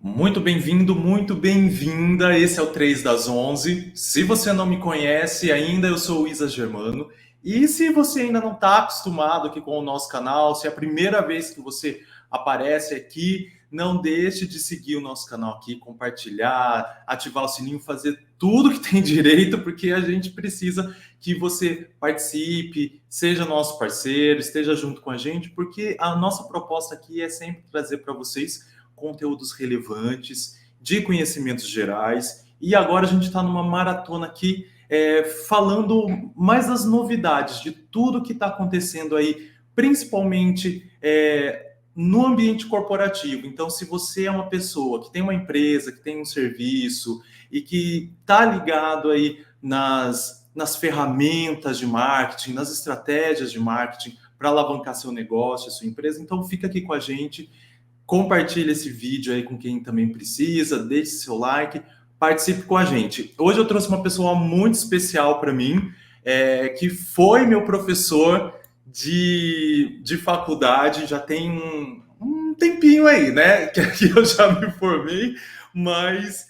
Muito bem-vindo, muito bem-vinda. Esse é o 3 das 11. Se você não me conhece ainda, eu sou o Isa Germano. E se você ainda não está acostumado aqui com o nosso canal, se é a primeira vez que você aparece aqui, não deixe de seguir o nosso canal aqui, compartilhar, ativar o sininho, fazer tudo que tem direito, porque a gente precisa que você participe, seja nosso parceiro, esteja junto com a gente, porque a nossa proposta aqui é sempre trazer para vocês conteúdos relevantes, de conhecimentos gerais. E agora a gente está numa maratona aqui falando mais das novidades, de tudo que está acontecendo aí, principalmente no ambiente corporativo. Então, se você é uma pessoa que tem uma empresa, que tem um serviço e que está ligado aí nas ferramentas de marketing, nas estratégias de marketing para alavancar seu negócio, sua empresa, então fica aqui com a gente. Compartilhe esse vídeo aí com quem também precisa, deixe seu like, participe com a gente. Hoje eu trouxe uma pessoa muito especial para mim, que foi meu professor de faculdade, já tem um tempinho aí, né? Que eu já me formei, mas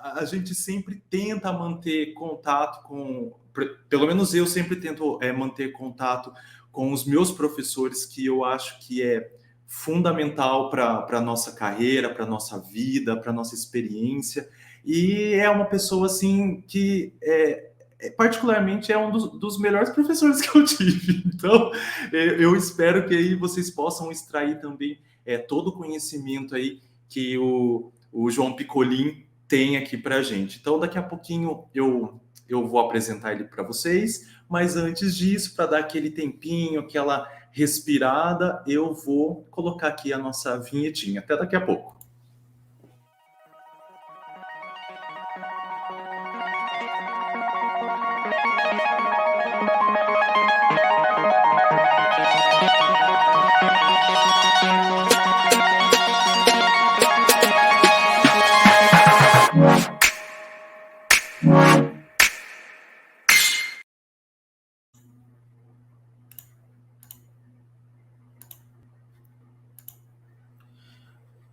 a gente sempre tenta manter contato com, pelo menos eu sempre tento manter contato com os meus professores, que eu acho que é fundamental para a nossa carreira, para a nossa vida, para a nossa experiência. E é uma pessoa assim que particularmente é um dos melhores professores que eu tive. Então, eu espero que aí vocês possam extrair também todo o conhecimento aí que o João Picolin tem aqui para a gente. Então, daqui a pouquinho eu vou apresentar ele para vocês, mas antes disso, para dar aquele tempinho, aquela respirada, eu vou colocar aqui a nossa vinhetinha. Até daqui a pouco.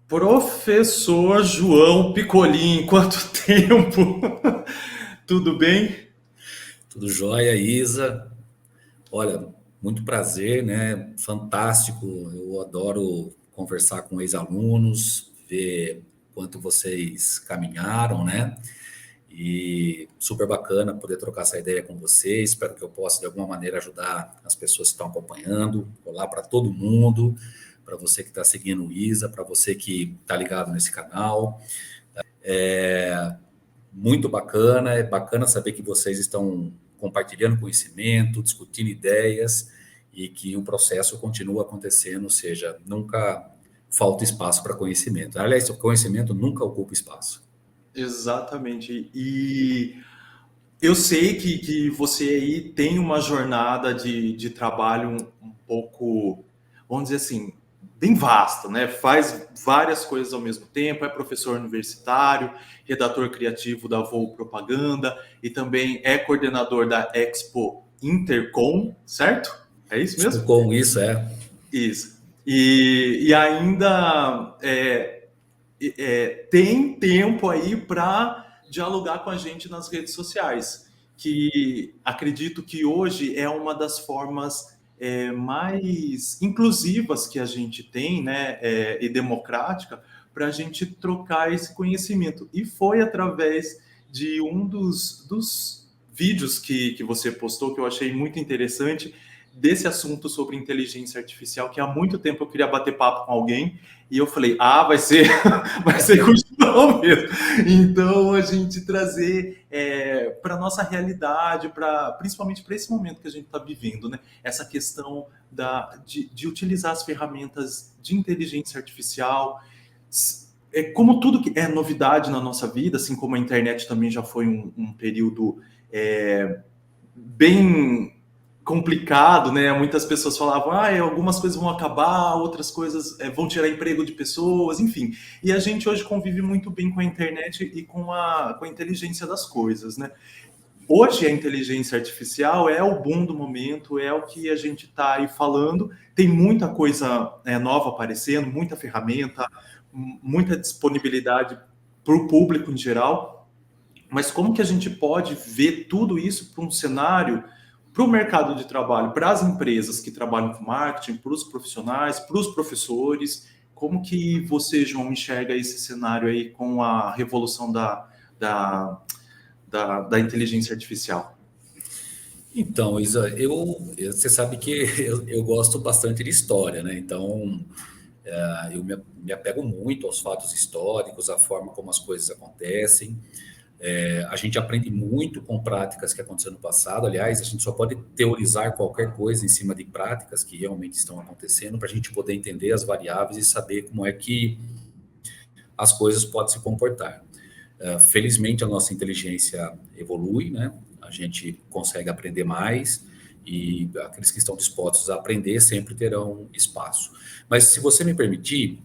Professor João Picolin, quanto tempo? Tudo bem? Tudo jóia, Isa. Olha, muito prazer, né? Fantástico. Eu adoro conversar com ex-alunos, ver quanto vocês caminharam, né? E super bacana poder trocar essa ideia com vocês. Espero que eu possa, de alguma maneira, ajudar as pessoas que estão acompanhando. Olá para todo mundo, para você que está seguindo o Isa, para você que está ligado nesse canal. Muito bacana, é bacana saber que vocês estão compartilhando conhecimento, discutindo ideias e que o processo continua acontecendo, ou seja, nunca falta espaço para conhecimento. Aliás, o conhecimento nunca ocupa espaço. Exatamente. E eu sei que você aí tem uma jornada de trabalho um pouco, vamos dizer assim, bem vasta, né? Faz várias coisas ao mesmo tempo, é professor universitário, redator criativo da Voo Propaganda e também é coordenador da Expo Intercom, certo? É isso Estou mesmo? com isso, é. Isso. E ainda tem tempo aí para dialogar com a gente nas redes sociais, que acredito que hoje é uma das formas mais inclusivas que a gente tem, né, e democrática, para a gente trocar esse conhecimento. E foi através de um dos vídeos que você postou, que eu achei muito interessante, desse assunto sobre inteligência artificial, que há muito tempo eu queria bater papo com alguém, e eu falei, vai ser com o João mesmo. Então, a gente trazer para a nossa realidade, principalmente para esse momento que a gente está vivendo, né? Essa questão de utilizar as ferramentas de inteligência artificial. Como tudo que é novidade na nossa vida, assim como a internet também já foi um período bem complicado, né? Muitas pessoas falavam, algumas coisas vão acabar, outras coisas vão tirar emprego de pessoas, enfim. E a gente hoje convive muito bem com a internet e com a inteligência das coisas, né? Hoje a inteligência artificial é o boom do momento, é o que a gente está aí falando. Tem muita coisa nova aparecendo, muita ferramenta, muita disponibilidade para o público em geral, mas como que a gente pode ver tudo isso para um cenário, para o mercado de trabalho, para as empresas que trabalham com marketing, para os profissionais, para os professores? Como que você, João, enxerga esse cenário aí com a revolução da inteligência artificial? Então, Isa, você sabe que eu gosto bastante de história, né? Então, eu me apego muito aos fatos históricos, à forma como as coisas acontecem. A gente aprende muito com práticas que aconteceram no passado. Aliás, a gente só pode teorizar qualquer coisa em cima de práticas que realmente estão acontecendo para a gente poder entender as variáveis e saber como é que as coisas podem se comportar. Felizmente, a nossa inteligência evolui, né? A gente consegue aprender mais e aqueles que estão dispostos a aprender sempre terão espaço. Mas, se você me permitir,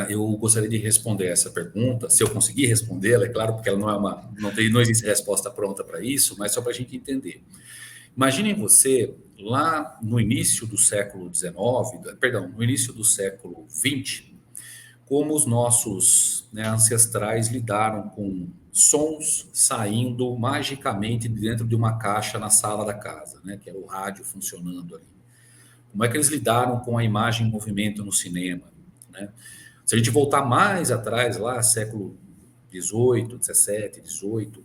eu gostaria de responder essa pergunta, se eu conseguir respondê-la, é claro, porque ela não existe resposta pronta para isso, mas só para a gente entender. Imaginem você, lá no início do século XIX, perdão, no início do século XX, como os nossos, né, ancestrais lidaram com sons saindo magicamente de dentro de uma caixa na sala da casa, né, que era o rádio funcionando ali. Como é que eles lidaram com a imagem em movimento no cinema, né? Se a gente voltar mais atrás, lá século XVIII, XVII, XVIII,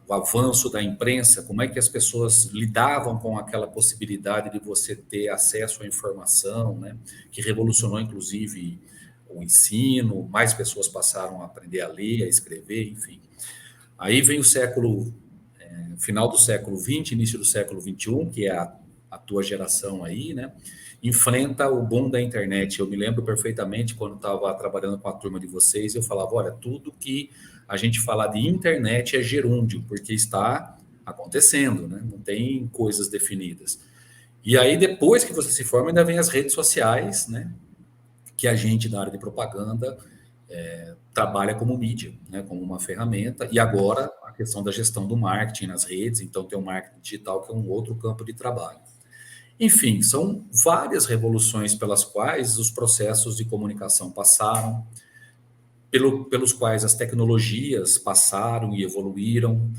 o avanço da imprensa, como é que as pessoas lidavam com aquela possibilidade de você ter acesso à informação, né? Que revolucionou, inclusive, o ensino, mais pessoas passaram a aprender a ler, a escrever, enfim. Aí vem o final do século XX, início do século XXI, que é a tua geração aí, né? Enfrenta o boom da internet. Eu me lembro perfeitamente quando estava trabalhando com a turma de vocês, eu falava, olha, tudo que a gente falar de internet é gerúndio, porque está acontecendo, né? Não tem coisas definidas. E aí, depois que você se forma, ainda vem as redes sociais, né? Que a gente, na área de propaganda, trabalha como mídia, né? Como uma ferramenta. E agora, a questão da gestão do marketing nas redes, então tem o marketing digital, que é um outro campo de trabalho. Enfim, são várias revoluções pelas quais os processos de comunicação passaram, pelos quais as tecnologias passaram e evoluíram.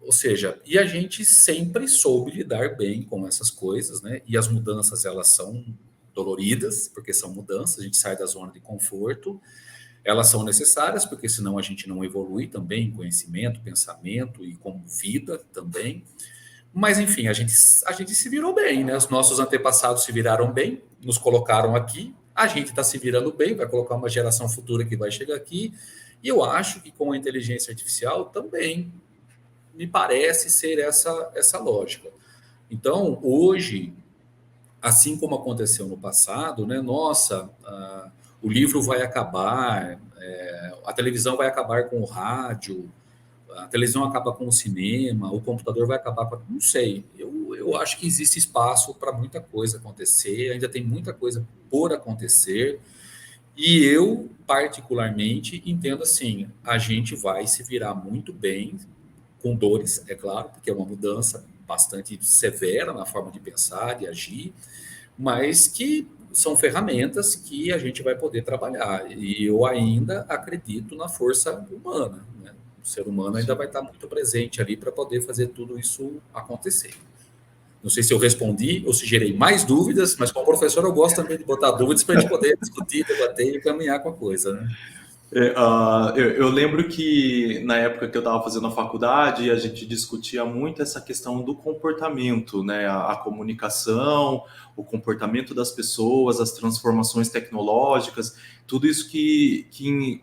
Ou seja, e a gente sempre soube lidar bem com essas coisas, né? E as mudanças, elas são doloridas, porque são mudanças, a gente sai da zona de conforto, elas são necessárias, porque senão a gente não evolui também em conhecimento, pensamento e como vida também. Mas, enfim, a gente se virou bem, né? Os nossos antepassados se viraram bem, nos colocaram aqui, a gente está se virando bem, vai colocar uma geração futura que vai chegar aqui, e eu acho que com a inteligência artificial também me parece ser essa lógica. Então, hoje, assim como aconteceu no passado, né? Nossa, o livro vai acabar, a televisão vai acabar com o rádio, a televisão acaba com o cinema, o computador vai acabar com... Não sei, eu acho que existe espaço para muita coisa acontecer, ainda tem muita coisa por acontecer, e eu, particularmente, entendo assim, a gente vai se virar muito bem, com dores, é claro, porque é uma mudança bastante severa na forma de pensar, de agir, mas que são ferramentas que a gente vai poder trabalhar, e eu ainda acredito na força humana, né? O ser humano ainda vai estar muito presente ali para poder fazer tudo isso acontecer. Não sei se eu respondi ou se gerei mais dúvidas, mas como professor eu gosto também de botar dúvidas para a gente poder discutir, debater e caminhar com a coisa, né? Eu lembro que na época que eu estava fazendo a faculdade, a gente discutia muito essa questão do comportamento, né? A comunicação, o comportamento das pessoas, as transformações tecnológicas, tudo isso que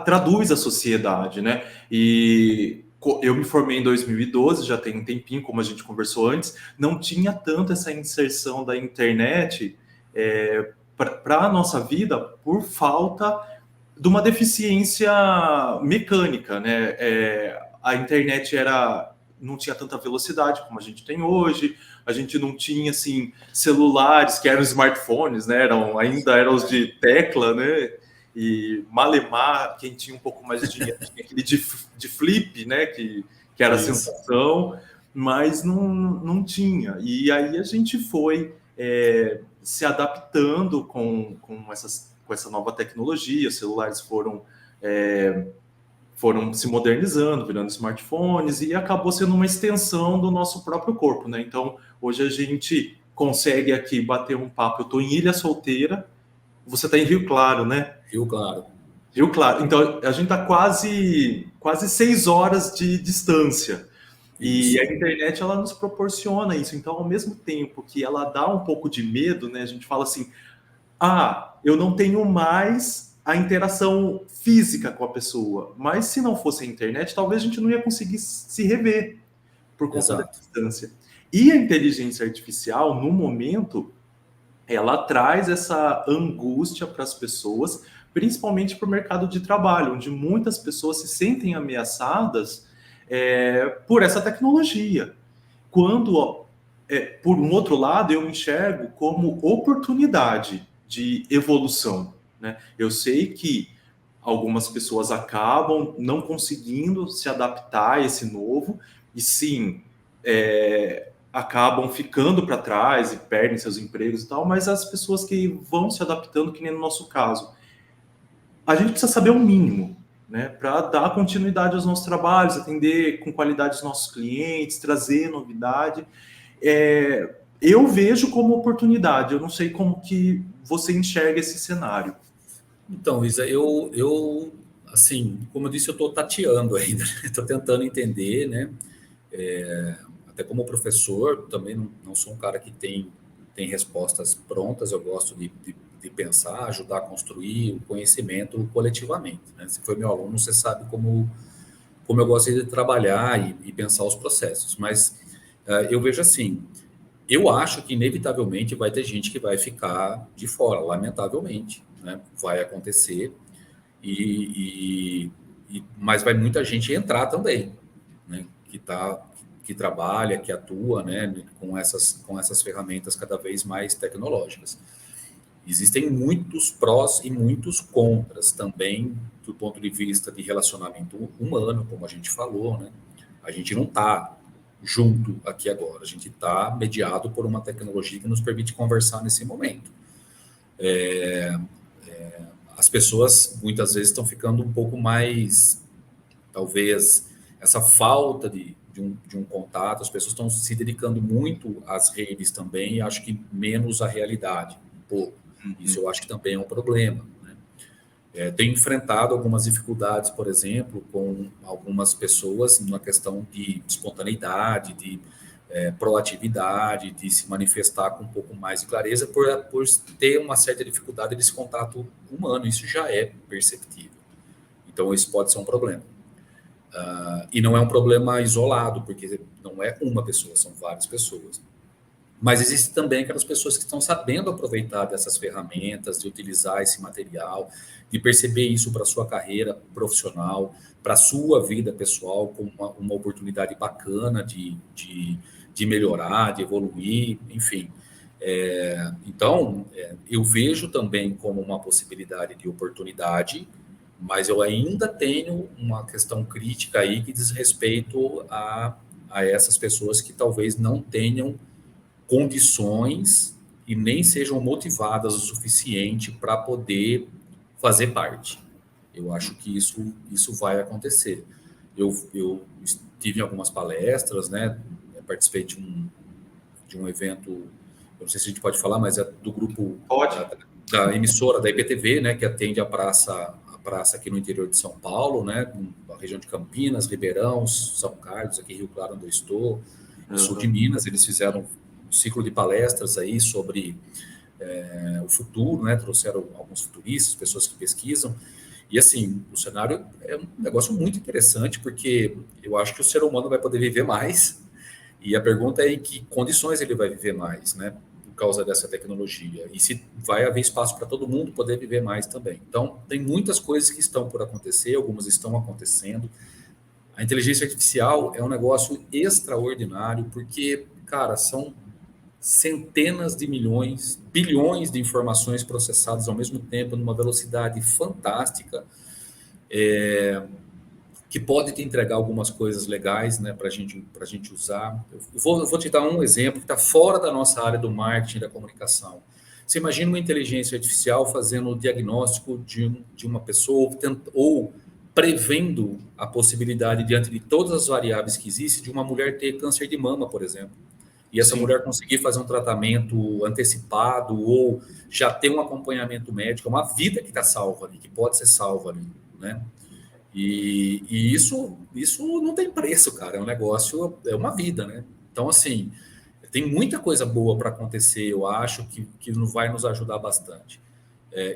traduz a sociedade, né? E eu me formei em 2012, já tem um tempinho, como a gente conversou antes, não tinha tanto essa inserção da internet para a nossa vida por falta de uma deficiência mecânica, né? A internet não tinha tanta velocidade como a gente tem hoje, a gente não tinha assim celulares que eram smartphones, né? Ainda eram os de tecla, né? E malemar, quem tinha um pouco mais de dinheiro tinha aquele de flip, né? Que era a sensação, mas não tinha. E aí a gente foi se adaptando com essa nova tecnologia. Os celulares foram se modernizando, virando smartphones, e acabou sendo uma extensão do nosso próprio corpo, né? Então, hoje a gente consegue aqui bater um papo. Eu estou em Ilha Solteira, você está em Rio Claro, né? Rio Claro. Rio Claro. Então, a gente está quase 6 horas de distância. E Isso. a internet, ela nos proporciona isso. Então, ao mesmo tempo que ela dá um pouco de medo, né? A gente fala assim, eu não tenho mais a interação física com a pessoa. Mas se não fosse a internet, talvez a gente não ia conseguir se rever por conta da Exato. distância. E a inteligência artificial, no momento, ela traz essa angústia para as pessoas, principalmente para o mercado de trabalho, onde muitas pessoas se sentem ameaçadas por essa tecnologia. Quando, por um outro lado, eu enxergo como oportunidade de evolução, né? Eu sei que algumas pessoas acabam não conseguindo se adaptar a esse novo, e sim, acabam ficando para trás e perdem seus empregos e tal, mas as pessoas que vão se adaptando, que nem no nosso caso, a gente precisa saber o mínimo, né, para dar continuidade aos nossos trabalhos, atender com qualidade os nossos clientes, trazer novidade. Eu vejo como oportunidade, eu não sei como que você enxerga esse cenário. Então, Isa, assim, como eu disse, eu estou tateando ainda, estou tentando entender, né? Até como professor, também não sou um cara que tem respostas prontas, eu gosto de pensar, ajudar a construir o conhecimento coletivamente, né? Se for meu aluno, você sabe como eu gosto de trabalhar e pensar os processos, mas eu vejo assim, eu acho que inevitavelmente vai ter gente que vai ficar de fora, lamentavelmente, né? Vai acontecer, mas vai muita gente entrar também, né? Que trabalha, que atua, né? Com essas ferramentas cada vez mais tecnológicas. Existem muitos prós e muitos contras também do ponto de vista de relacionamento humano, como a gente falou, né? A gente não está junto aqui agora, a gente está mediado por uma tecnologia que nos permite conversar nesse momento. As pessoas muitas vezes estão ficando um pouco mais, talvez, essa falta de um contato, as pessoas estão se dedicando muito às redes também, e acho que menos à realidade, um pouco. Isso eu acho que também é um problema, né? Tenho enfrentado algumas dificuldades, por exemplo, com algumas pessoas na questão de espontaneidade, de proatividade, de se manifestar com um pouco mais de clareza, por ter uma certa dificuldade desse contato humano. Isso já é perceptível. Então, isso pode ser um problema. E não é um problema isolado, porque não é uma pessoa, são várias pessoas. Mas existem também aquelas pessoas que estão sabendo aproveitar dessas ferramentas, de utilizar esse material, de perceber isso para a sua carreira profissional, para a sua vida pessoal, como uma oportunidade bacana de melhorar, de evoluir, enfim. Então, eu vejo também como uma possibilidade de oportunidade, mas eu ainda tenho uma questão crítica aí que diz respeito a essas pessoas que talvez não tenham condições e nem sejam motivadas o suficiente para poder fazer parte. Eu acho que isso vai acontecer. Eu estive em algumas palestras, né? Participei de um evento, eu não sei se a gente pode falar, mas é do grupo da emissora da IPTV, né? Que atende a praça aqui no interior de São Paulo, né? Na região de Campinas, Ribeirão, São Carlos, aqui em Rio Claro, onde eu estou, no sul de Minas. Eles fizeram um ciclo de palestras aí sobre o futuro, né? Trouxeram alguns futuristas, pessoas que pesquisam. E assim, o cenário é um negócio muito interessante, porque eu acho que o ser humano vai poder viver mais. E a pergunta é em que condições ele vai viver mais, né? Por causa dessa tecnologia. E se vai haver espaço para todo mundo poder viver mais também. Então, tem muitas coisas que estão por acontecer, algumas estão acontecendo. A inteligência artificial é um negócio extraordinário, porque, cara, são centenas de milhões, bilhões de informações processadas ao mesmo tempo, numa velocidade fantástica. que pode te entregar algumas coisas legais, né, para a gente usar. Eu vou te dar um exemplo que está fora da nossa área do marketing e da comunicação. Você imagina uma inteligência artificial fazendo o diagnóstico de uma pessoa ou prevendo a possibilidade, diante de todas as variáveis que existem, de uma mulher ter câncer de mama, por exemplo. E essa Sim. mulher conseguir fazer um tratamento antecipado ou já ter um acompanhamento médico, é uma vida que está salva ali, que pode ser salva ali, né? E isso não tem preço, cara. É um negócio, é uma vida, né? Então, assim, tem muita coisa boa para acontecer, eu acho, que vai nos ajudar bastante.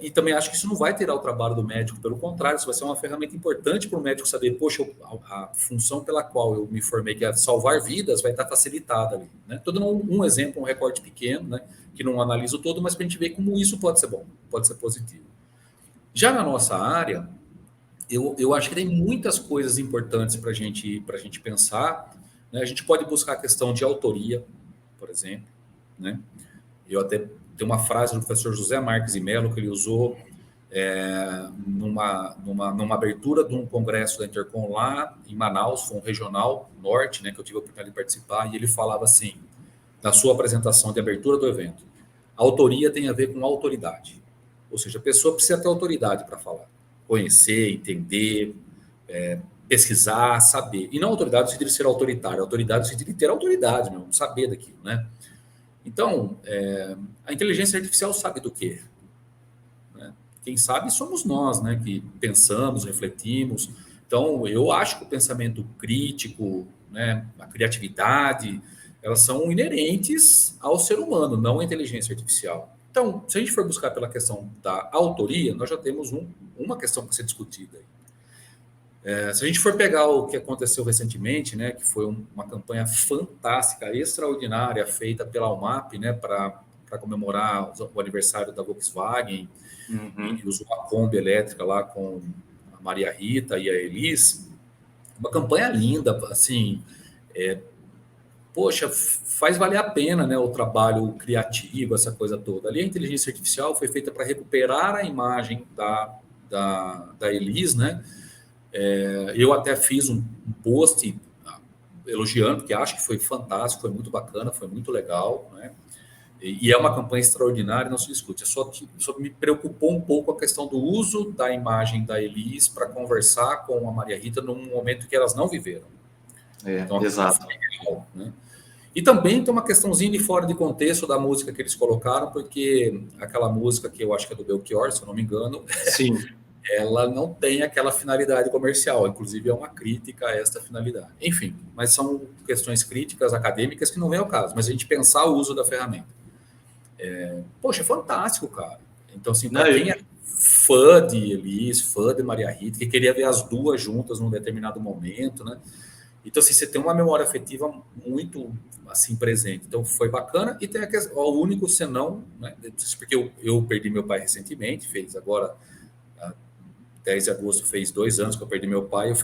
E também acho que isso não vai tirar o trabalho do médico, pelo contrário, isso vai ser uma ferramenta importante para o médico saber, poxa, a função pela qual eu me formei, que é salvar vidas, vai estar facilitada ali. Né? Estou dando um exemplo, um recorte pequeno, né, que não analiso todo, mas para a gente ver como isso pode ser bom, pode ser positivo. Já na nossa área, eu acho que tem muitas coisas importantes para a gente pensar. Né? A gente pode buscar a questão de autoria, por exemplo. Né? Eu até tenho uma frase do professor José Marques de Mello que ele usou numa abertura de um congresso da Intercom lá em Manaus, foi um regional norte, né, que eu tive a oportunidade de participar, e ele falava assim, na sua apresentação de abertura do evento, a autoria tem a ver com autoridade. Ou seja, a pessoa precisa ter autoridade para falar. Conhecer, entender, pesquisar, saber. E não autoridade no sentido de ser autoritário, autoridade no sentido de ter autoridade, mesmo, saber daquilo, né? Então, a inteligência artificial sabe do quê? Né? Quem sabe somos nós, né? Que pensamos, refletimos. Então, eu acho que o pensamento crítico, né? A criatividade, elas são inerentes ao ser humano, não à inteligência artificial. Então, se a gente for buscar pela questão da autoria, nós já temos uma questão para ser discutida. Se a gente for pegar o que aconteceu recentemente, né, que foi uma campanha fantástica, extraordinária, feita pela UMAP, né, para comemorar o aniversário da Volkswagen, e usou a Kombi elétrica lá com a Maria Rita e a Elis, uma campanha linda, assim, poxa, faz valer a pena, né, o trabalho criativo, essa coisa toda. Ali a inteligência artificial foi feita para recuperar a imagem da Elis, né. Eu até fiz um post elogiando, porque acho que foi fantástico, foi muito bacana, foi muito legal, né? E é uma campanha extraordinária, não se discute. Só me preocupou um pouco a questão do uso da imagem da Elis para conversar com a Maria Rita num momento que elas não viveram. Então, exato. Legal, né? E também tem uma questãozinha de fora de contexto da música que eles colocaram, porque aquela música que eu acho que é do Belchior, se eu não me engano, sim, ela não tem aquela finalidade comercial, inclusive é uma crítica a esta finalidade. Enfim, mas são questões críticas acadêmicas que não vem ao caso, mas a gente pensar o uso da ferramenta. Poxa, é fantástico, cara. Então, assim, para quem é fã de Elis, fã de Maria Rita, que queria ver as duas juntas num determinado momento, né? Então, assim, você tem uma memória afetiva muito, assim, presente. Então, foi bacana. E tem o único senão, né? Porque eu perdi meu pai recentemente, fez agora... 10 de agosto fez 2 anos que eu perdi meu pai, eu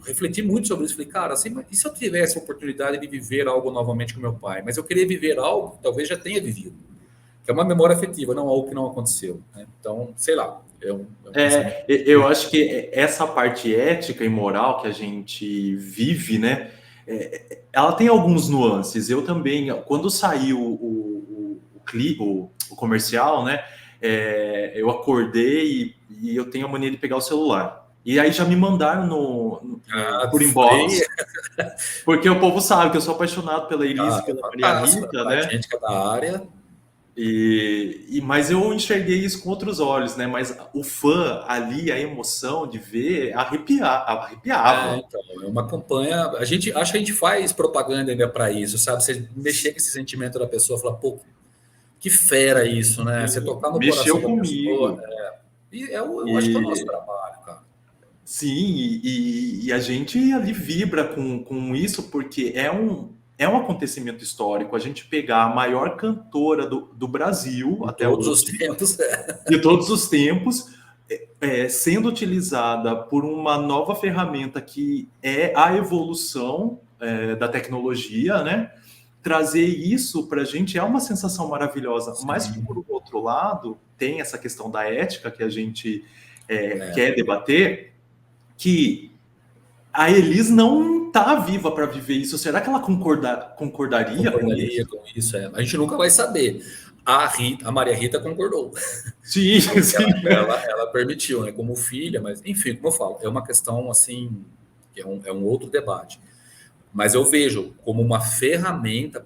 refleti muito sobre isso, falei, cara, assim, e se eu tivesse a oportunidade de viver algo novamente com meu pai? Mas eu queria viver algo que talvez já tenha vivido, que é uma memória afetiva, não algo que não aconteceu, né? Então, sei lá, eu acho que essa parte ética e moral que a gente vive, né, ela tem alguns nuances. Eu também, quando saiu o comercial, né, eu acordei e eu tenho a mania de pegar o celular. E aí já me mandaram por inbox, porque o povo sabe que eu sou apaixonado pela Elis e pela Maria Rita, né? A gente que é da área. Mas eu enxerguei isso com outros olhos, né? Mas o fã ali, a emoção de ver, arrepiava. Então, é uma campanha. Acho que a gente faz propaganda ainda para isso, sabe? Você mexer com esse sentimento da pessoa, falar, pô, que fera isso, né? Você tocar no Mexeu coração da comigo. pessoa. Eu acho que é o nosso trabalho, cara. Sim, e a gente ali vibra com isso, porque é um acontecimento histórico. A gente pegar a maior cantora do Brasil De até todos hoje, os tempos. de todos os tempos, sendo utilizada por uma nova ferramenta que é a evolução da tecnologia, né? Trazer isso para a gente é uma sensação maravilhosa. Sim. Mas, por outro lado, tem essa questão da ética que a gente quer debater, que a Elis não tá viva para viver isso. Será que ela concordaria com Concordaria isso? com isso? A gente nunca vai saber. A Maria Rita concordou. Sim, sim. Ela permitiu, né, como filha, mas enfim, como eu falo, é uma questão assim, que é um outro debate. Mas eu vejo como uma ferramenta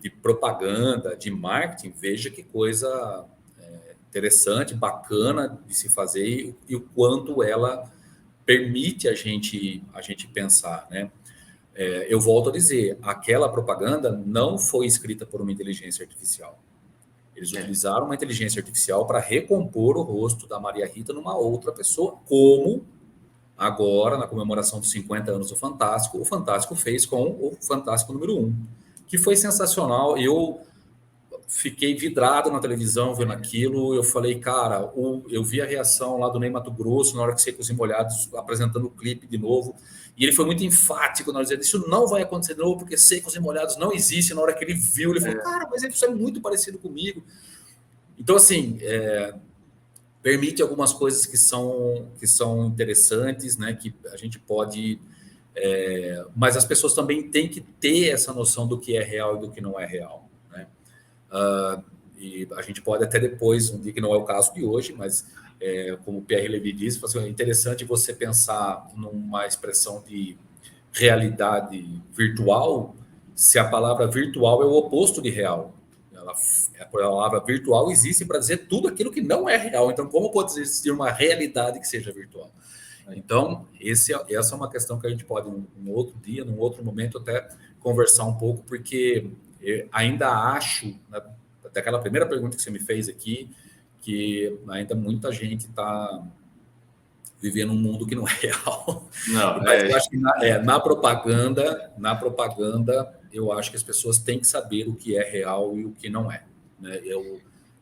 de propaganda, de marketing, veja que coisa interessante, bacana de se fazer e o quanto ela permite a gente pensar, né? Eu volto a dizer, aquela propaganda não foi escrita por uma inteligência artificial. Eles utilizaram uma inteligência artificial para recompor o rosto da Maria Rita numa outra pessoa, como agora, na comemoração dos 50 anos do Fantástico, o Fantástico fez com o Fantástico número 1, que foi sensacional. Eu fiquei vidrado na televisão vendo aquilo. Eu falei, cara, eu vi a reação lá do Ney Matogrosso na hora que Secos e Molhados apresentando o clipe de novo. E ele foi muito enfático na hora de dizer, isso não vai acontecer de novo, porque Secos e Molhados não existe. Na hora que ele viu, ele falou, cara, mas isso é muito parecido comigo. Então, assim, permite algumas coisas que são interessantes, né? Que a gente pode... mas as pessoas também têm que ter essa noção do que é real e do que não é real, né? E a gente pode até depois, um dia que não é o caso de hoje, mas como o Pierre Levy disse, é interessante você pensar numa expressão de realidade virtual, se a palavra virtual é o oposto de real. A palavra virtual existe para dizer tudo aquilo que não é real. Então, como pode existir uma realidade que seja virtual? Então, essa é uma questão que a gente pode, num outro dia, num outro momento, até conversar um pouco, porque ainda acho, né, até aquela primeira pergunta que você me fez aqui, que ainda muita gente está vivendo um mundo que não é real. Não, Mas eu acho que na propaganda, eu acho que as pessoas têm que saber o que é real e o que não é, né?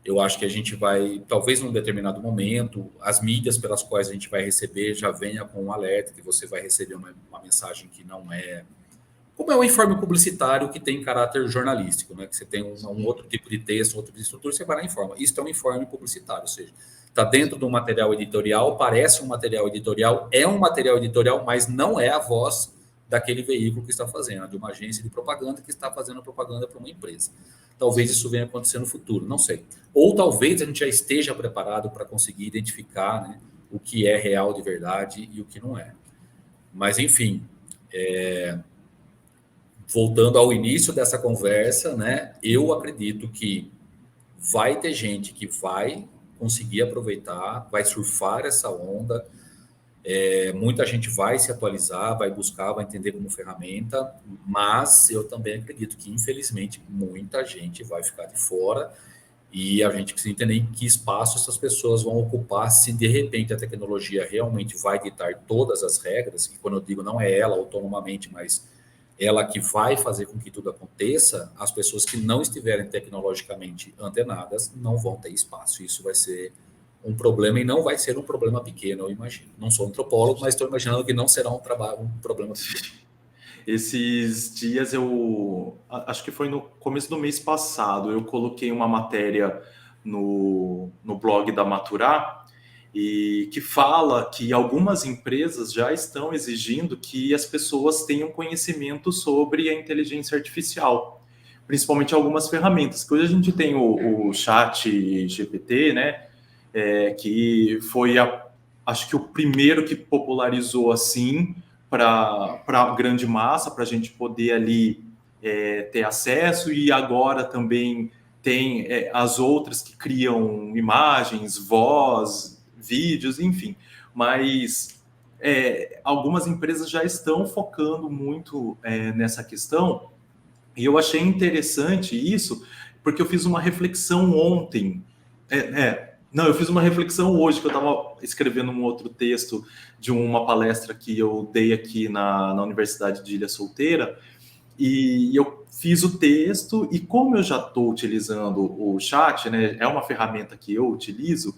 Eu acho que a gente vai, talvez num determinado momento, as mídias pelas quais a gente vai receber já venha com um alerta que você vai receber uma mensagem que não é... Como é um informe publicitário que tem caráter jornalístico, né? Que você tem um outro tipo de texto, um outro tipo de estrutura, você vai lá e informa. Isso é um informe publicitário, ou seja, está dentro de um material editorial, parece um material editorial, é um material editorial, mas não é a voz daquele veículo que está fazendo, de uma agência de propaganda que está fazendo propaganda para uma empresa. Talvez isso venha acontecer no futuro, não sei. Ou talvez a gente já esteja preparado para conseguir identificar, né, o que é real de verdade e o que não é. Mas, enfim, voltando ao início dessa conversa, né, eu acredito que vai ter gente que vai conseguir aproveitar, vai surfar essa onda, muita gente vai se atualizar, vai buscar, vai entender como ferramenta, mas eu também acredito que, infelizmente, muita gente vai ficar de fora e a gente precisa entender em que espaço essas pessoas vão ocupar se, de repente, a tecnologia realmente vai ditar todas as regras, e quando eu digo não é ela autonomamente, mas ela que vai fazer com que tudo aconteça, as pessoas que não estiverem tecnologicamente antenadas não vão ter espaço. Isso vai ser um problema e não vai ser um problema pequeno, eu imagino. Não sou antropólogo, mas estou imaginando que não será um problema pequeno. Esses dias acho que foi no começo do mês passado, eu coloquei uma matéria no blog da Maturá e que fala que algumas empresas já estão exigindo que as pessoas tenham conhecimento sobre a inteligência artificial, principalmente algumas ferramentas, que hoje a gente tem o chat GPT, né, que foi, acho que o primeiro que popularizou assim, para a grande massa, para a gente poder ali ter acesso, e agora também tem as outras que criam imagens, voz, vídeos, enfim. Mas algumas empresas já estão focando muito nessa questão, e eu achei interessante isso, porque eu fiz uma reflexão ontem. Não, eu fiz uma reflexão hoje, que eu estava escrevendo um outro texto de uma palestra que eu dei aqui na Universidade de Ilha Solteira, e eu fiz o texto, e como eu já estou utilizando o chat, né, é uma ferramenta que eu utilizo,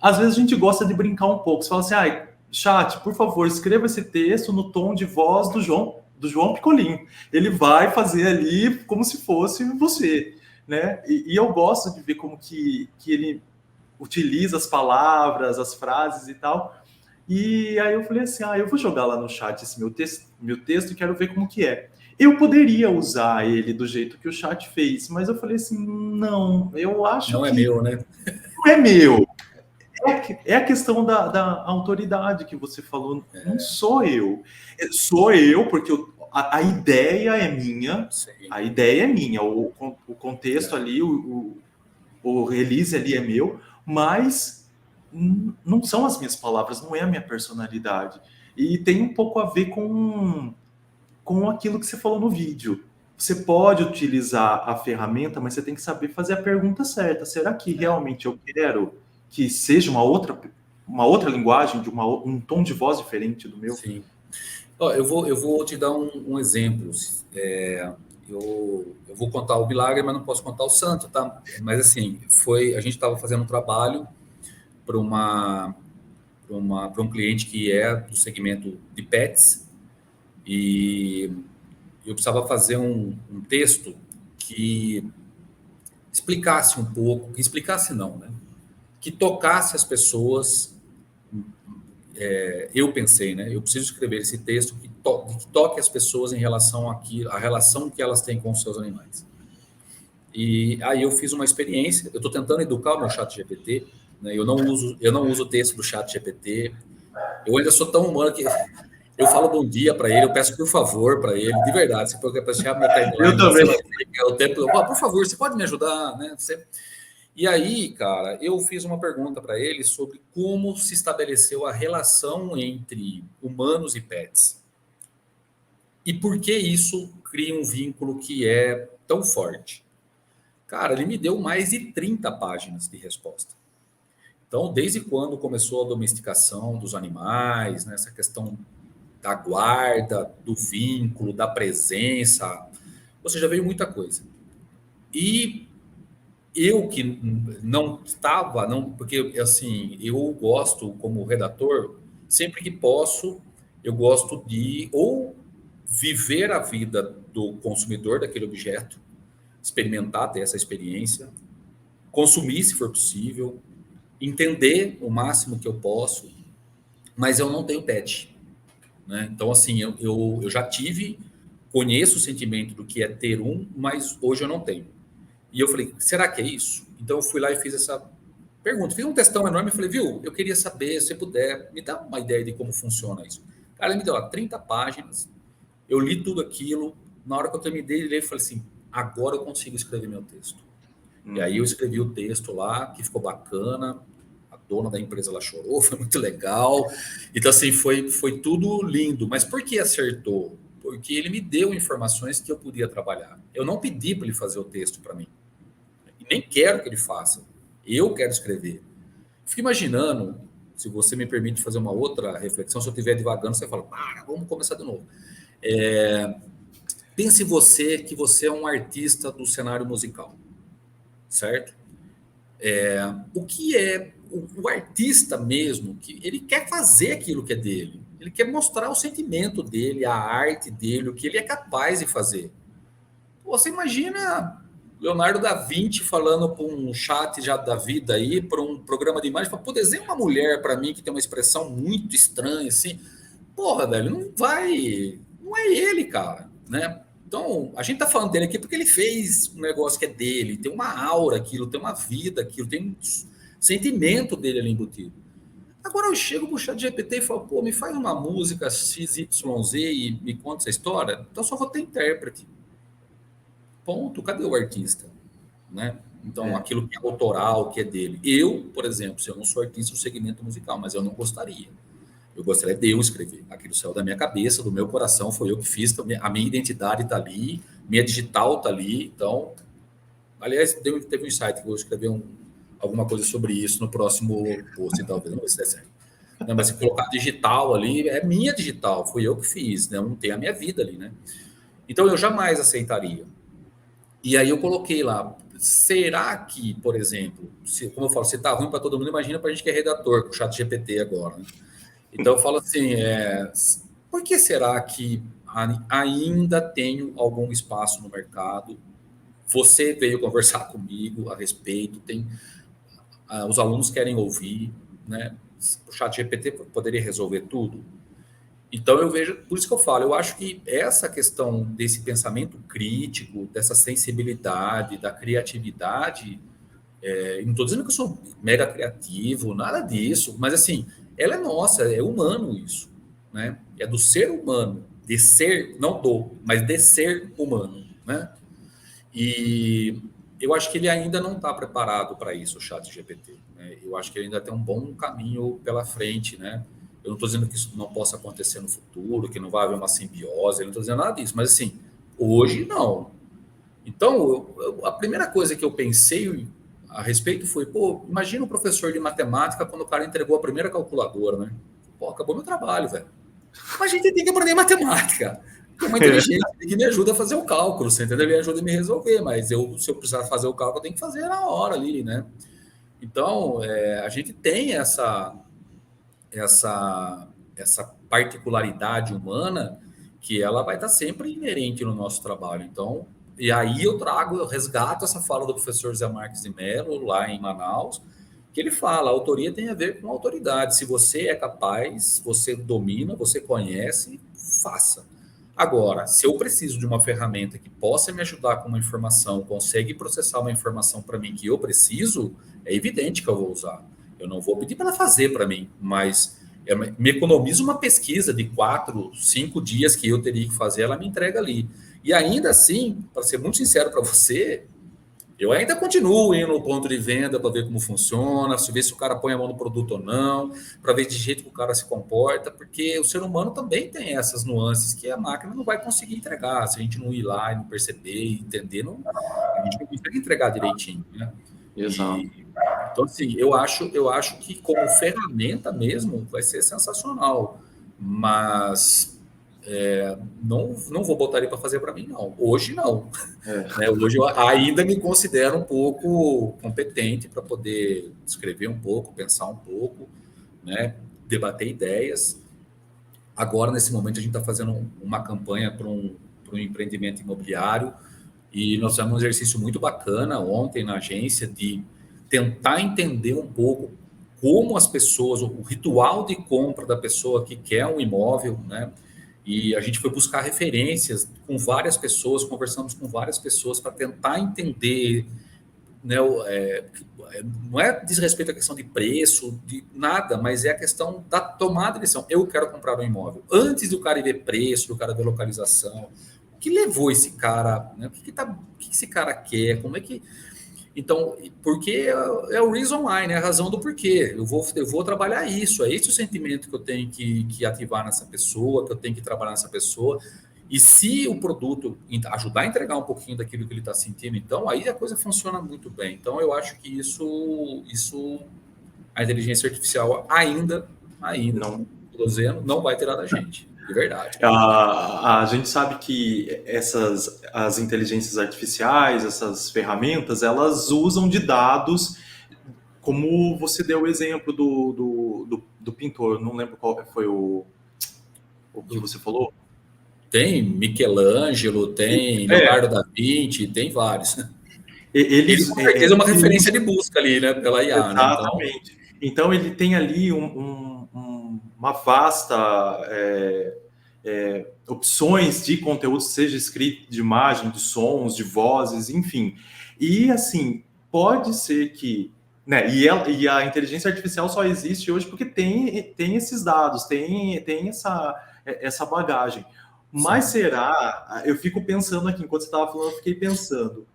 às vezes a gente gosta de brincar um pouco. Você fala assim, chat, por favor, escreva esse texto no tom de voz do João Picolin. Ele vai fazer ali como se fosse você, né? E eu gosto de ver como que ele utiliza as palavras, as frases e tal. E aí eu falei assim, eu vou jogar lá no chat esse meu texto e quero ver como que é. Eu poderia usar ele do jeito que o chat fez, mas eu falei assim, não, eu acho Não é que meu, né? não é meu. É a questão da autoridade que você falou, não sou eu. Sou eu porque a ideia é minha, Sim, a ideia é minha, o contexto claro. ali, o release ali é meu, mas não são as minhas palavras, não é a minha personalidade. E tem um pouco a ver com aquilo que você falou no vídeo. Você pode utilizar a ferramenta, mas você tem que saber fazer a pergunta certa. Será que realmente eu quero que seja uma outra linguagem, um tom de voz diferente do meu? Sim. Ó, eu vou te dar um exemplo. Eu vou contar o milagre, mas não posso contar o santo, tá? Mas assim, a gente estava fazendo um trabalho para para um cliente que é do segmento de pets e eu precisava fazer um texto que explicasse um pouco, que explicasse não, né? Que tocasse as pessoas. Eu pensei, né? Eu preciso escrever esse texto que toque as pessoas em relação à relação que elas têm com os seus animais. E aí eu fiz uma experiência. Eu estou tentando educar o meu chat GPT, né? Eu não uso o texto do chat GPT. Eu ainda sou tão humano que eu falo bom dia para ele, eu peço por favor para ele, de verdade. Se for apreciar minha Eu timeline lá, você também. vai ver que é o tempo. Por favor, você pode me ajudar, né? E aí, cara, eu fiz uma pergunta para ele sobre como se estabeleceu a relação entre humanos e pets. E por que isso cria um vínculo que é tão forte? Cara, ele me deu mais de 30 páginas de resposta. Então, desde quando começou a domesticação dos animais, né, essa questão da guarda, do vínculo, da presença, ou seja, veio muita coisa. E eu que não estava, não, porque assim, eu gosto como redator, sempre que posso, eu gosto de ou viver a vida do consumidor daquele objeto, experimentar, ter essa experiência, consumir se for possível, entender o máximo que eu posso, mas eu não tenho pet, né? Então, assim, eu já tive, conheço o sentimento do que é ter um, mas hoje eu não tenho. E eu falei, será que é isso? Então eu fui lá e fiz essa pergunta. Fiz um textão enorme e falei, viu, eu queria saber, se puder, me dá uma ideia de como funciona isso. Cara, ele me deu 30 páginas, eu li tudo aquilo, na hora que eu terminei de ler, eu falei assim, agora eu consigo escrever meu texto. E aí eu Uhum. escrevi o texto lá, que ficou bacana, a dona da empresa ela chorou, foi muito legal. Então, assim, foi tudo lindo. Mas por que acertou? Porque ele me deu informações que eu podia trabalhar. Eu não pedi para ele fazer o texto para mim. E nem quero que ele faça. Eu quero escrever. Fico imaginando, se você me permite fazer uma outra reflexão, se eu estiver divagando, você fala, para, vamos começar de novo. Pense você que você é um artista do cenário musical, certo? O que é o artista mesmo, que ele quer fazer aquilo que é dele. Ele quer mostrar o sentimento dele, a arte dele, o que ele é capaz de fazer. Você imagina Leonardo da Vinci falando para um chat já da vida aí, para um programa de imagem, fala, pô, desenha uma mulher para mim que tem uma expressão muito estranha, assim. Porra, velho, não vai. Não é ele, cara, né? Então, a gente tá falando dele aqui porque ele fez um negócio que é dele, tem uma aura aquilo, tem uma vida aquilo, tem um sentimento dele ali embutido. Agora eu chego pro chat GPT e falo, pô, me faz uma música XYZ e me conta essa história, então só vou ter intérprete. Ponto. Cadê o artista? Né? Então, É. aquilo que é autoral, que é dele. Eu, por exemplo, se eu não sou artista do segmento musical, mas eu não gostaria. Eu gostaria de eu escrever. Aquilo saiu da minha cabeça, do meu coração, foi eu que fiz. A minha identidade está ali, minha digital está ali. Então, aliás, teve um insight que eu vou escrever alguma coisa sobre isso no próximo post, talvez. Não sei se é certo. Não, mas se colocar digital ali, é minha digital, foi eu que fiz, né? Não tem a minha vida ali, né? Então, eu jamais aceitaria. E aí eu coloquei lá, será que, por exemplo, como eu falo, se tá ruim para todo mundo, imagina para a gente que é redator, com o chat GPT agora, né? Então eu falo assim, por que será que ainda tenho algum espaço no mercado? Você veio conversar comigo a respeito, os alunos querem ouvir, né? o ChatGPT poderia resolver tudo? Então eu vejo, por isso que eu falo, eu acho que essa questão desse pensamento crítico, dessa sensibilidade, da criatividade, não estou dizendo que eu sou mega criativo, nada disso, mas assim, ela é nossa, é humano isso, né? É do ser humano, de ser, não do, mas de ser humano, né? E eu acho que ele ainda não está preparado para isso, o chat GPT, né? Eu acho que ele ainda tem um bom caminho pela frente, né? Eu não estou dizendo que isso não possa acontecer no futuro, que não vai haver uma simbiose, eu não estou dizendo nada disso, mas assim, hoje não. Então, a primeira coisa que eu pensei a respeito foi, pô, imagina o professor de matemática quando o cara entregou a primeira calculadora, né? Pô, acabou meu trabalho, velho. Mas a gente tem que aprender matemática. Tem uma inteligência que me ajuda a fazer o cálculo, você entendeu? Ele ajuda a me resolver, mas se eu precisar fazer o cálculo, eu tenho que fazer na hora ali, né? Então, a gente tem essa particularidade humana que ela vai estar sempre inerente no nosso trabalho. Então, e aí eu resgato essa fala do professor Zé Marques de Mello, lá em Manaus, que ele fala, a autoria tem a ver com autoridade. Se você é capaz, você domina, você conhece, faça. Agora, se eu preciso de uma ferramenta que possa me ajudar com uma informação, consegue processar uma informação para mim que eu preciso, é evidente que eu vou usar. Eu não vou pedir para ela fazer para mim, mas me economiza uma pesquisa de 4, 5 dias que eu teria que fazer, ela me entrega ali. E ainda assim, para ser muito sincero para você, eu ainda continuo indo no ponto de venda para ver como funciona, se ver se o cara põe a mão no produto ou não, para ver de jeito que o cara se comporta, porque o ser humano também tem essas nuances que a máquina não vai conseguir entregar. Se a gente não ir lá e não perceber e entender, não, a gente não consegue entregar direitinho, né? Exato. Então, assim, eu acho que como ferramenta mesmo vai ser sensacional, mas não vou botar ele para fazer para mim, não. Hoje não. Né? Hoje eu ainda me considero um pouco competente para poder escrever um pouco, pensar um pouco, né? Debater ideias. Agora, nesse momento, a gente está fazendo uma campanha para um empreendimento imobiliário e nós fizemos um exercício muito bacana ontem na agência de tentar entender um pouco como as pessoas, o ritual de compra da pessoa que quer um imóvel, né? E a gente foi buscar referências com várias pessoas, conversamos com várias pessoas para tentar entender, né, não é diz respeito à questão de preço, de nada, mas é a questão da tomada de decisão. Eu quero comprar um imóvel. Antes do cara ver preço, do cara ver localização, o que levou esse cara, né? O que esse cara quer, como é que... Então, porque é o reason why, né? A razão do porquê. Eu vou trabalhar isso. É esse o sentimento que eu tenho que ativar nessa pessoa, que eu tenho que trabalhar nessa pessoa. E se o produto ajudar a entregar um pouquinho daquilo que ele está sentindo, então aí a coisa funciona muito bem. Então, eu acho que isso a inteligência artificial ainda, Não. estou dizendo, não vai tirar da gente. De verdade. A gente sabe que as inteligências artificiais, essas ferramentas, elas usam de dados, como você deu o exemplo do pintor, não lembro qual foi o que você falou. Tem Michelangelo, tem É, Leonardo da Vinci, tem vários. Ele eles, com certeza é uma ele referência usa de busca ali, né? Pela IA, né? Então, exatamente. Então ele tem ali uma vasta opções de conteúdo, seja escrito, de imagem, de sons, de vozes, enfim. E assim, pode ser que, né? E a inteligência artificial só existe hoje porque tem esses dados, tem essa bagagem. Mas sim. será? Eu fico pensando aqui, enquanto você estava falando, eu fiquei pensando.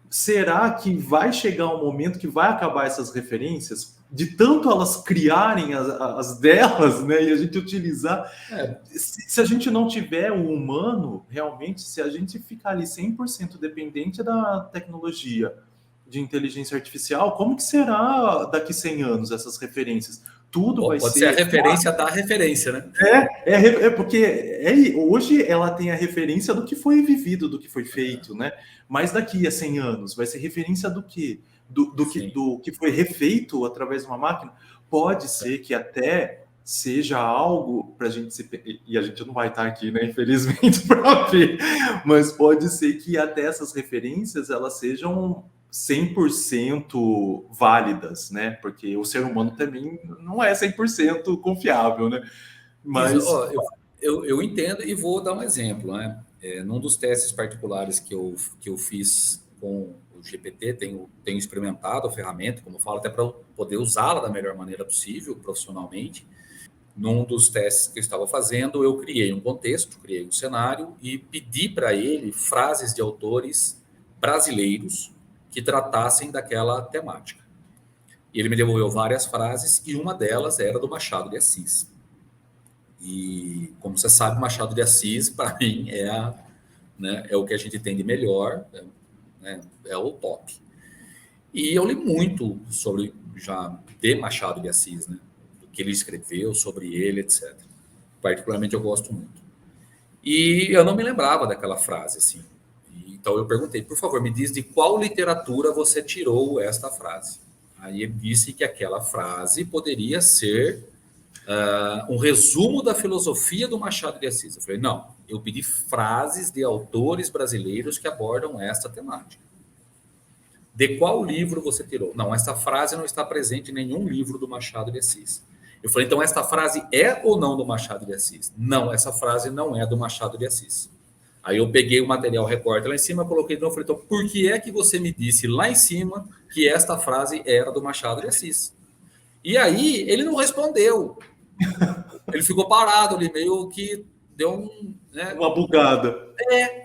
Será que vai chegar um momento que vai acabar essas referências? De tanto elas criarem as delas, né? E a gente utilizar. Se a gente não tiver o humano, realmente, se a gente ficar ali 100% dependente da tecnologia de inteligência artificial, como que será daqui 100 anos essas referências? Tudo vai Pode ser a ser. referência da referência, né? Porque hoje ela tem a referência do que foi vivido, do que foi feito, né? Mas daqui a 100 anos vai ser referência do quê? Do que foi refeito através de uma máquina? Pode ser que até seja algo para a gente se... E a gente não vai estar aqui, né? Infelizmente, para ver. Mas pode ser que até essas referências elas sejam 100% válidas, né? Porque o ser humano também não é 100% confiável, né? Isso, Mas ó, eu entendo e vou dar um exemplo, né? Num dos testes particulares que eu fiz com o GPT, tenho experimentado a ferramenta, como eu falo, até para poder usá-la da melhor maneira possível profissionalmente. Num dos testes que eu estava fazendo, eu criei um contexto, criei um cenário e pedi para ele frases de autores brasileiros que tratassem daquela temática. E ele me devolveu várias frases e uma delas era do Machado de Assis. E, como você sabe, Machado de Assis, para mim, é o que a gente tem de melhor, é o top. E eu li muito sobre já de Machado de Assis, né? Do que ele escreveu sobre ele, etc. Particularmente, eu gosto muito. E eu não me lembrava daquela frase, assim. Então eu perguntei, por favor, me diz de qual literatura você tirou esta frase. Aí ele disse que aquela frase poderia ser um resumo da filosofia do Machado de Assis. Eu falei, não, eu pedi frases de autores brasileiros que abordam esta temática. De qual livro você tirou? Não, essa frase não está presente em nenhum livro do Machado de Assis. Eu falei, então esta frase é ou não do Machado de Assis? Não, essa frase não é do Machado de Assis. Aí eu peguei o material recorte lá em cima, coloquei de novo, falei, então por que é que você me disse lá em cima que esta frase era do Machado de Assis? E aí ele não respondeu. Ele ficou parado ali, meio que deu um... Né? uma bugada.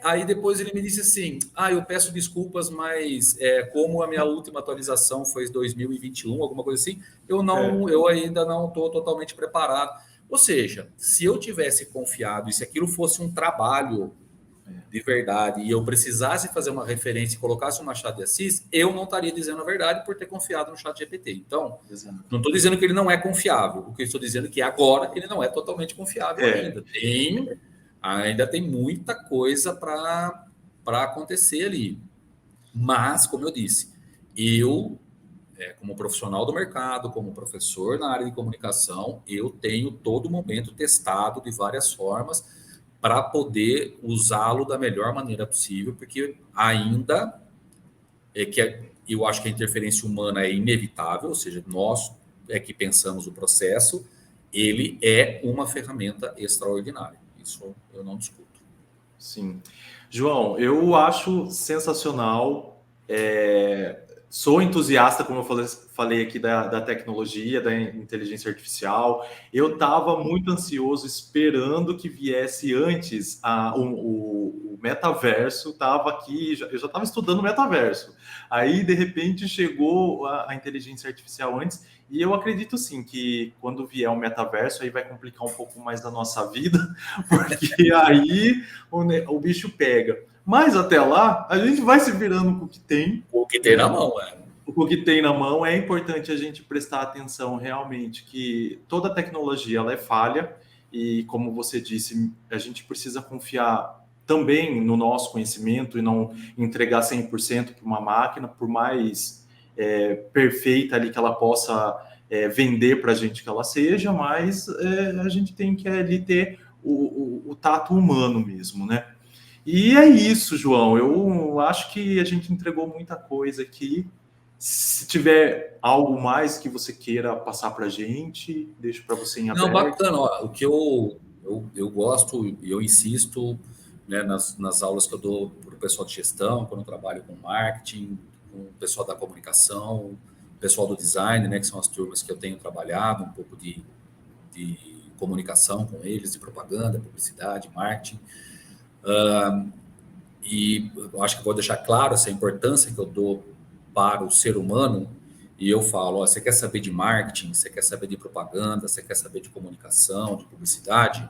Aí depois ele me disse assim, eu peço desculpas, mas como a minha última atualização foi em 2021, alguma coisa assim, eu ainda não estou totalmente preparado. Ou seja, se eu tivesse confiado e se aquilo fosse um trabalho de verdade e eu precisasse fazer uma referência e colocasse um Machado de Assis, eu não estaria dizendo a verdade por ter confiado no ChatGPT. Então, Exato. não estou dizendo que ele não é confiável, o que eu estou dizendo é que agora ele não é totalmente confiável ainda. Ainda tem muita coisa para acontecer ali. Mas, como eu disse, eu, como profissional do mercado, como professor na área de comunicação, eu tenho todo momento testado de várias formas para poder usá-lo da melhor maneira possível, porque ainda eu acho que a interferência humana é inevitável, ou seja, nós é que pensamos o processo, ele é uma ferramenta extraordinária. Isso eu não discuto. Sim. João, eu acho sensacional. Sou entusiasta, como eu falei aqui, da tecnologia, da inteligência artificial. Eu estava muito ansioso, esperando que viesse antes o metaverso. Estava aqui, eu já estava estudando o metaverso. Aí, de repente, chegou a inteligência artificial antes. E eu acredito sim que quando vier o metaverso, aí vai complicar um pouco mais da nossa vida, porque aí o bicho pega. Mas até lá, a gente vai se virando com o que tem. O que tem na mão, O que tem na mão. É importante a gente prestar atenção realmente que toda tecnologia ela é falha e, como você disse, a gente precisa confiar também no nosso conhecimento e não entregar 100% para uma máquina, por mais perfeita ali que ela possa vender para a gente que ela seja, mas a gente tem que ali ter o tato humano mesmo, né? E é isso, João. Eu acho que a gente entregou muita coisa aqui. Se tiver algo mais que você queira passar para a gente, deixo para você em aberto. Não, bacana. Ó, o que eu gosto e eu insisto, né, nas aulas que eu dou para o pessoal de gestão, quando eu trabalho com marketing, com o pessoal da comunicação, o pessoal do design, né, que são as turmas que eu tenho trabalhado, um pouco de comunicação com eles, de propaganda, publicidade, marketing. E eu acho que vou deixar claro essa importância que eu dou para o ser humano. E eu falo, você quer saber de marketing, você quer saber de propaganda, você quer saber de comunicação, de publicidade?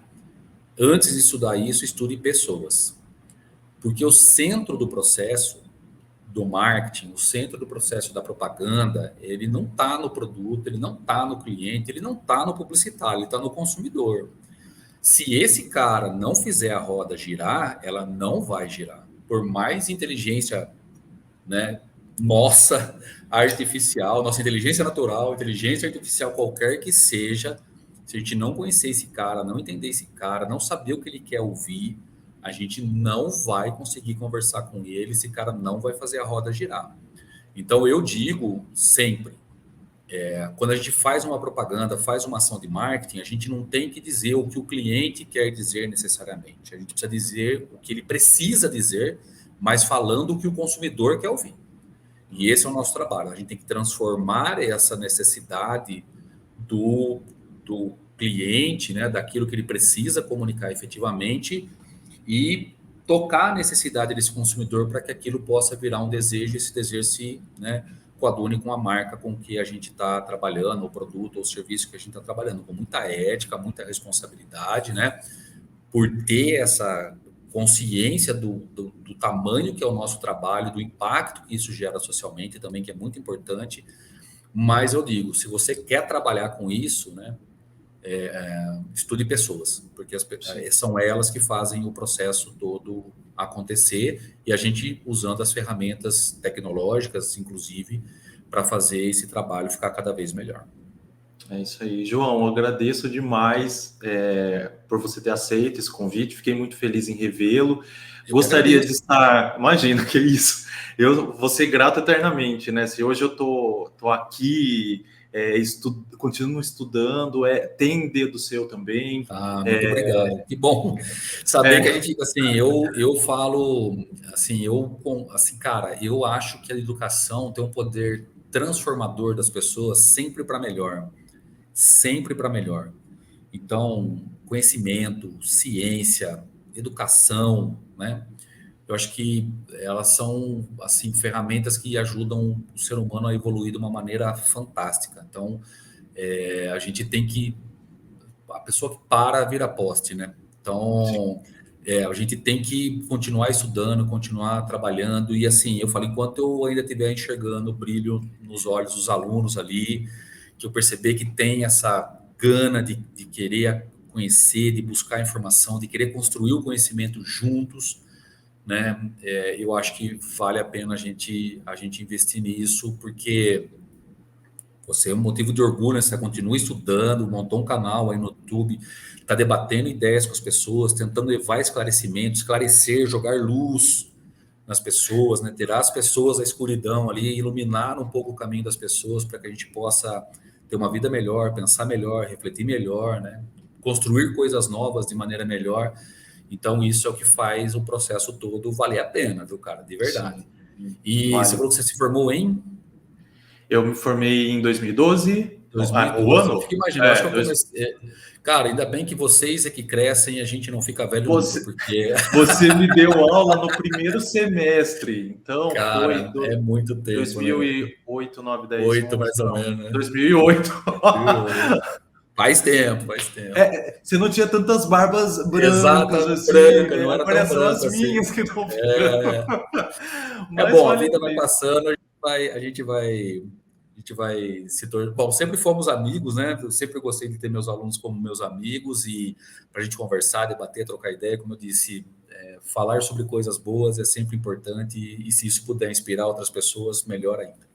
Antes de estudar isso, estude pessoas. Porque o centro do processo do marketing, o centro do processo da propaganda, ele não está no produto, ele não está no cliente, ele não está no publicitário, ele está no consumidor. Se esse cara não fizer a roda girar, ela não vai girar. Por mais inteligência, né, nossa inteligência natural, inteligência artificial qualquer que seja, se a gente não conhecer esse cara, não entender esse cara, não saber o que ele quer ouvir, a gente não vai conseguir conversar com ele, esse cara não vai fazer a roda girar. Então, eu digo sempre, quando a gente faz uma propaganda, faz uma ação de marketing, a gente não tem que dizer o que o cliente quer dizer necessariamente. A gente precisa dizer o que ele precisa dizer, mas falando o que o consumidor quer ouvir. E esse é o nosso trabalho. A gente tem que transformar essa necessidade do cliente, né, daquilo que ele precisa comunicar efetivamente e tocar a necessidade desse consumidor para que aquilo possa virar um desejo e esse desejo se, né, coadune com a marca com que a gente está trabalhando, o produto ou o serviço que a gente está trabalhando, com muita ética, muita responsabilidade, né, por ter essa consciência do tamanho que é o nosso trabalho, do impacto que isso gera socialmente também, que é muito importante. Mas eu digo, se você quer trabalhar com isso, né, estude pessoas, porque são elas que fazem o processo todo acontecer e a gente usando as ferramentas tecnológicas, inclusive, para fazer esse trabalho ficar cada vez melhor. É isso aí. João, eu agradeço demais por você ter aceito esse convite, fiquei muito feliz em revê-lo. Gostaria de estar, imagina que é isso, eu vou ser grato eternamente, né? Se hoje eu tô aqui, continuo estudando, tem dedo seu também. Muito obrigado. Que bom saber que a gente, assim, eu falo, assim, cara, eu acho que a educação tem um poder transformador das pessoas sempre para melhor. Sempre para melhor. Então, conhecimento, ciência, educação, né? Eu acho que elas são, assim, ferramentas que ajudam o ser humano a evoluir de uma maneira fantástica. Então, a gente tem que... A pessoa que para vira poste, né? Então, a gente tem que continuar estudando, continuar trabalhando. E, assim, eu falo, enquanto eu ainda estiver enxergando o brilho nos olhos dos alunos ali, que eu perceber que tem essa gana de querer conhecer, de buscar informação, de querer construir o conhecimento juntos, né? Eu acho que vale a pena a gente investir nisso, porque você é um motivo de orgulho, né? Você continua estudando, montou um canal aí no YouTube, está debatendo ideias com as pessoas, tentando levar esclarecimento, esclarecer, jogar luz nas pessoas, né? Tirar as pessoas da escuridão ali, iluminar um pouco o caminho das pessoas para que a gente possa ter uma vida melhor, pensar melhor, refletir melhor, né? Construir coisas novas de maneira melhor. Então, isso é o que faz o processo todo valer a pena, viu, cara? De verdade. Sim, E vale. você falou que você se formou em? Eu me formei em 2012. 2012. O ano? Eu fico imaginando, acho que eu comecei... Cara, ainda bem que vocês é que crescem e a gente não fica velho nunca, porque... Você me deu aula no primeiro semestre, então Cara, foi é muito tempo, né? 2008, 9, 10, 8 11, mais ou não, menos, né? 2008. Faz tempo, faz tempo. Você não tinha tantas barbas brancas Exata, assim, branca, não era agora tão são as branco assim. minhas que não ficam. É Mas bom, a vale vida a vai pena. passando, a gente vai se tornar... Bom, sempre fomos amigos, né? Eu sempre gostei de ter meus alunos como meus amigos e para a gente conversar, debater, trocar ideia, como eu disse, falar sobre coisas boas é sempre importante e se isso puder inspirar outras pessoas, melhor ainda.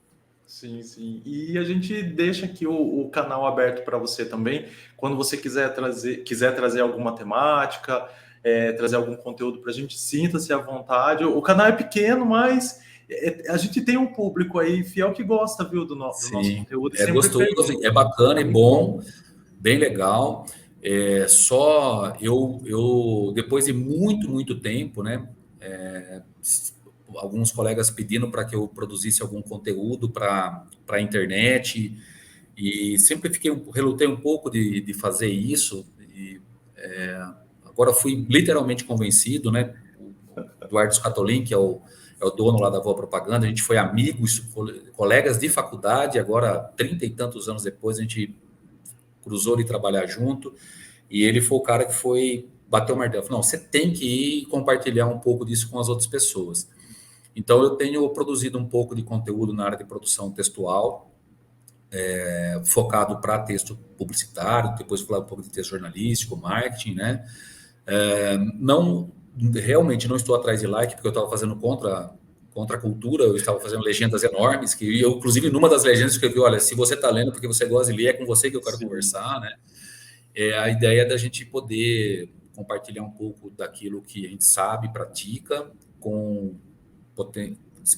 Sim, sim. E a gente deixa aqui o canal aberto para você também, quando você quiser trazer alguma temática, trazer algum conteúdo para a gente, sinta-se à vontade. O canal é pequeno, mas a gente tem um público aí fiel que gosta, viu, do nosso Sim, conteúdo. E é sempre gostoso, pergunta. é bacana, é Muito bom, bem legal. Só eu depois de muito tempo, né? Alguns colegas pedindo para que eu produzisse algum conteúdo para a internet e sempre relutei um pouco de fazer isso. E, agora fui literalmente convencido, né? O Eduardo Scatolin, que é o dono lá da Boa Propaganda, a gente foi amigos, colegas de faculdade, agora 30 e tantos anos depois a gente cruzou de trabalhar junto, e ele foi o cara que bateu o martelo, falou, não, você tem que ir compartilhar um pouco disso com as outras pessoas. Então eu tenho produzido um pouco de conteúdo na área de produção textual, focado para texto publicitário, depois falar um pouco de texto jornalístico, marketing, né? Realmente não estou atrás de like, porque eu estava fazendo contra a cultura, eu estava fazendo legendas enormes, que eu, inclusive, numa das legendas escrevi, olha, se você está lendo porque você gosta de ler, é com você que eu quero conversar, né? A ideia é da gente poder compartilhar um pouco daquilo que a gente sabe, pratica,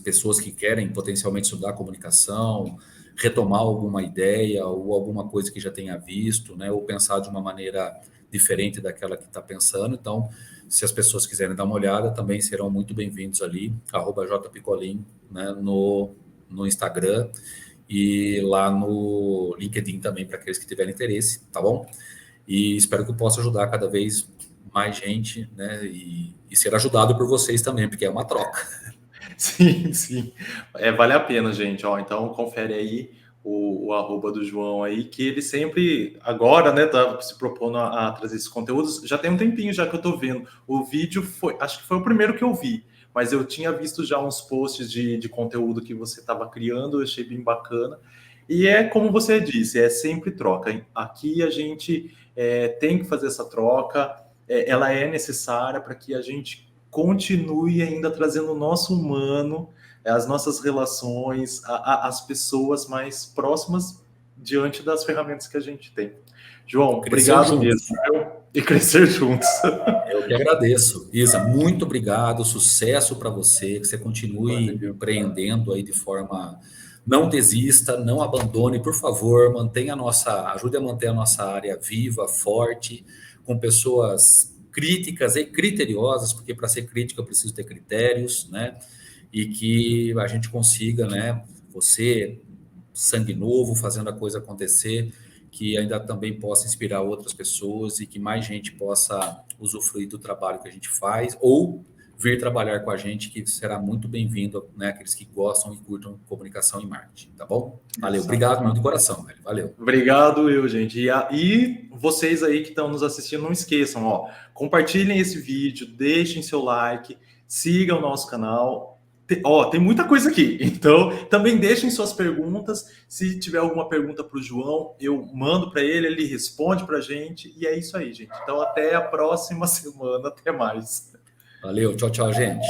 pessoas que querem potencialmente estudar comunicação, retomar alguma ideia ou alguma coisa que já tenha visto, né? Ou pensar de uma maneira diferente daquela que está pensando. Então, se as pessoas quiserem dar uma olhada, também serão muito bem-vindos ali, @jpicolin, né, no Instagram e lá no LinkedIn também, para aqueles que tiverem interesse, tá bom? E espero que eu possa ajudar cada vez mais gente, né, e ser ajudado por vocês também, porque é uma troca. Sim, sim. Vale a pena, gente. Ó, então confere aí o arroba do João aí, que ele sempre, agora, né, tá se propondo a trazer esses conteúdos. Já tem um tempinho já que eu tô vendo. O vídeo foi, acho que foi o primeiro que eu vi, mas eu tinha visto já uns posts de conteúdo que você estava criando, eu achei bem bacana. E é como você disse, é sempre troca. Aqui a gente tem que fazer essa troca, ela é necessária para que a gente continue ainda trazendo o nosso humano, as nossas relações, as pessoas mais próximas diante das ferramentas que a gente tem. João, Crescer obrigado juntos. mesmo, viu? E crescer juntos. Eu que agradeço. Isa, muito obrigado, sucesso para você, que você continue Valeu. empreendendo aí de forma... Não desista, não abandone, por favor, ajude a manter a nossa área viva, forte, com pessoas críticas e criteriosas, porque para ser crítica eu preciso ter critérios, né? E que a gente consiga, né? Você, sangue novo, fazendo a coisa acontecer, que ainda também possa inspirar outras pessoas e que mais gente possa usufruir do trabalho que a gente faz ou vir trabalhar com a gente, que será muito bem-vindo, né? Aqueles que gostam e curtam comunicação e marketing, tá bom? Valeu, obrigado muito de coração, velho. Valeu. Obrigado, eu, gente. E vocês aí que estão nos assistindo, não esqueçam, ó, compartilhem esse vídeo, deixem seu like, sigam o nosso canal. Tem muita coisa aqui, então também deixem suas perguntas. Se tiver alguma pergunta para o João, eu mando para ele, ele responde para a gente. E é isso aí, gente. Então, até a próxima semana. Até mais. Valeu, tchau, tchau, gente.